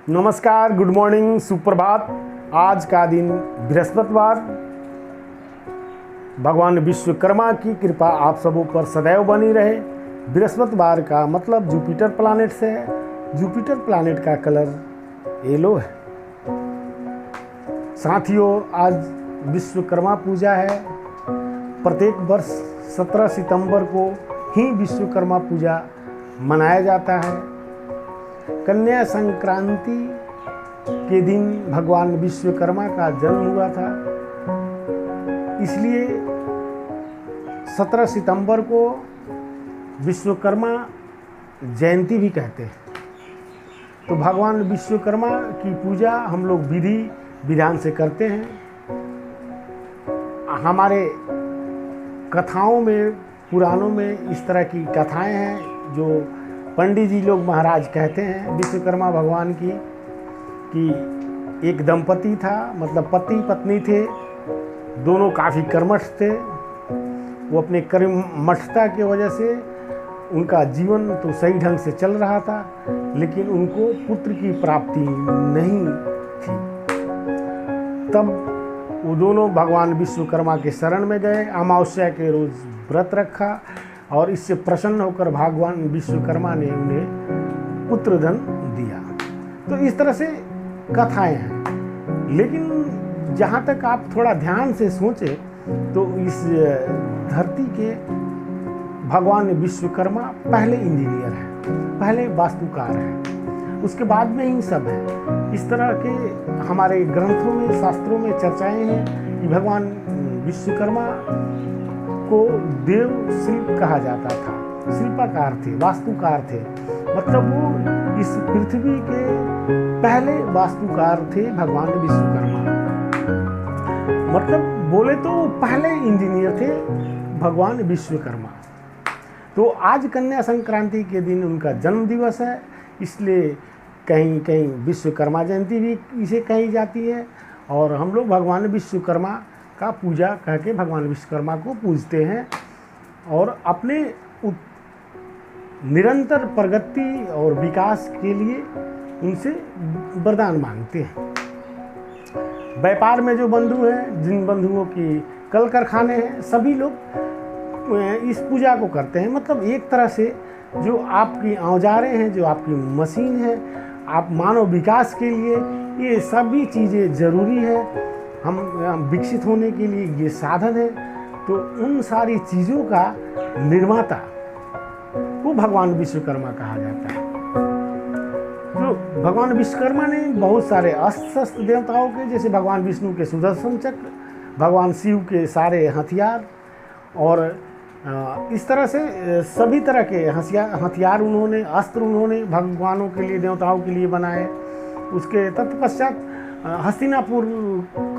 नमस्कार, good morning, सुप्रभात। आज का दिन बृहस्पतिवार। भगवान विश्वकर्मा की कृपा आप सबों पर सदैव बनी रहे। बृहस्पतिवार का मतलब जुपिटर प्लैनेट से है। जुपिटर प्लैनेट का कलर येलो है। साथियों, आज विश्वकर्मा पूजा है। प्रत्येक वर्ष 17 सितंबर को ही विश्वकर्मा पूजा मनाया जाता है। कन्या संक्रांति के दिन भगवान विश्वकर्मा का जन्म हुआ था, इसलिए 17 सितंबर को विश्वकर्मा जयंती भी कहते हैं। तो भगवान विश्वकर्मा की पूजा हम लोग विधि विधान से करते हैं। हमारे कथाओं में, पुराणों में इस तरह की कथाएं हैं जो पंडित जी लोग महाराज कहते हैं विश्वकर्मा भगवान की, कि एक दंपति था, मतलब पति पत्नी थे, दोनों काफ़ी कर्मठ थे। वो अपने कर्मठता की वजह से उनका जीवन तो सही ढंग से चल रहा था, लेकिन उनको पुत्र की प्राप्ति नहीं थी। तब वो दोनों भगवान विश्वकर्मा के शरण में गए। अमावस्या के रोज व्रत रखा और इससे प्रसन्न होकर भगवान विश्वकर्मा ने उन्हें पुत्रधन दिया। तो इस तरह से कथाएं हैं। लेकिन जहाँ तक आप थोड़ा ध्यान से सोचें तो इस धरती के भगवान विश्वकर्मा पहले इंजीनियर हैं, पहले वास्तुकार हैं, उसके बाद में ही सब है। इस तरह के हमारे ग्रंथों में, शास्त्रों में चर्चाएं हैं कि भगवान विश्वकर्मा को देव शिल्प कहा जाता था। शिल्पकार थे, वास्तुकार थे, मतलब वो इस पृथ्वी के पहले वास्तुकार थे भगवान विश्वकर्मा। मतलब बोले तो पहले इंजीनियर थे भगवान विश्वकर्मा। तो आज कन्या संक्रांति के दिन उनका जन्म दिवस है, इसलिए कहीं कहीं विश्वकर्मा जयंती भी इसे कही जाती है। और हम लोग भगवान विश्वकर्मा का पूजा करके भगवान विश्वकर्मा को पूजते हैं और अपने निरंतर प्रगति और विकास के लिए उनसे वरदान मांगते हैं। व्यापार में जो बंधु हैं, जिन बंधुओं की कल कारखाने हैं, सभी लोग इस पूजा को करते हैं। मतलब एक तरह से जो आपकी औजारें हैं, जो आपकी मशीन है, आप मानव विकास के लिए ये सभी चीज़ें ज़रूरी है। हम विकसित होने के लिए ये साधन है। तो उन सारी चीज़ों का निर्माता वो भगवान विश्वकर्मा कहा जाता है। तो भगवान विश्वकर्मा ने बहुत सारे अस्त्र शस्त्र देवताओं के, जैसे भगवान विष्णु के सुदर्शन चक्र, भगवान शिव के सारे हथियार, और इस तरह से सभी तरह के हथियार उन्होंने, अस्त्र उन्होंने भगवानों के लिए, देवताओं के लिए बनाए। उसके तत्पश्चात हस्तिनापुर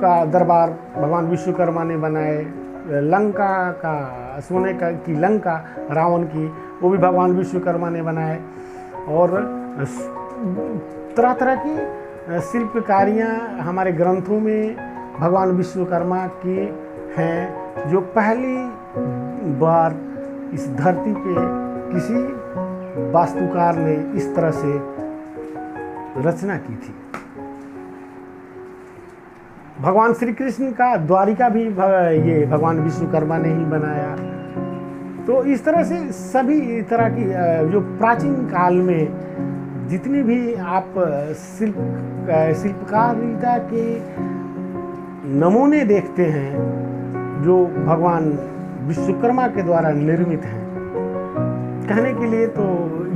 का दरबार भगवान विश्वकर्मा ने बनाए। लंका का, सोने का की लंका रावण की, वो भी भगवान विश्वकर्मा ने बनाए। और तरह तरह की शिल्पकारियाँ हमारे ग्रंथों में भगवान विश्वकर्मा की हैं, जो पहली बार इस धरती पे किसी वास्तुकार ने इस तरह से रचना की थी। भगवान श्री कृष्ण का द्वारिका भी ये भगवान विश्वकर्मा ने ही बनाया। तो इस तरह से सभी तरह की जो प्राचीन काल में जितनी भी आप शिल्पकारिता के नमूने देखते हैं, जो भगवान विश्वकर्मा के द्वारा निर्मित हैं। कहने के लिए तो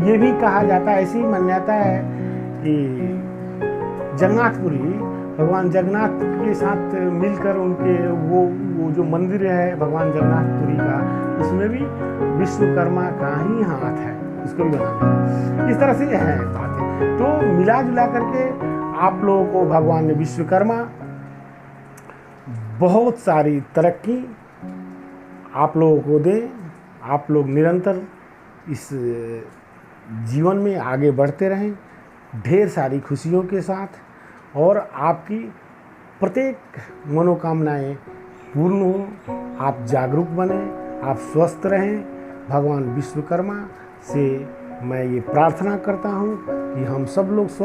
ये भी कहा जाता है, ऐसी मान्यता है कि जगन्नाथपुरी भगवान जगन्नाथ के साथ मिलकर उनके वो जो मंदिर है भगवान जगन्नाथपुरी का, उसमें भी विश्वकर्मा का ही हाथ है, उसको भी बनाना। इस तरह से है बातें। तो मिला जुला करके आप लोगों को भगवान विश्वकर्मा बहुत सारी तरक्की आप लोगों को दे। आप लोग निरंतर इस जीवन में आगे बढ़ते रहें, ढेर सारी खुशियों के साथ, और आपकी प्रत्येक मनोकामनाएं पूर्ण हो। आप जागरूक बने, आप स्वस्थ रहें। भगवान विश्वकर्मा से मैं ये प्रार्थना करता हूँ कि हम सब लोग स्वस्थ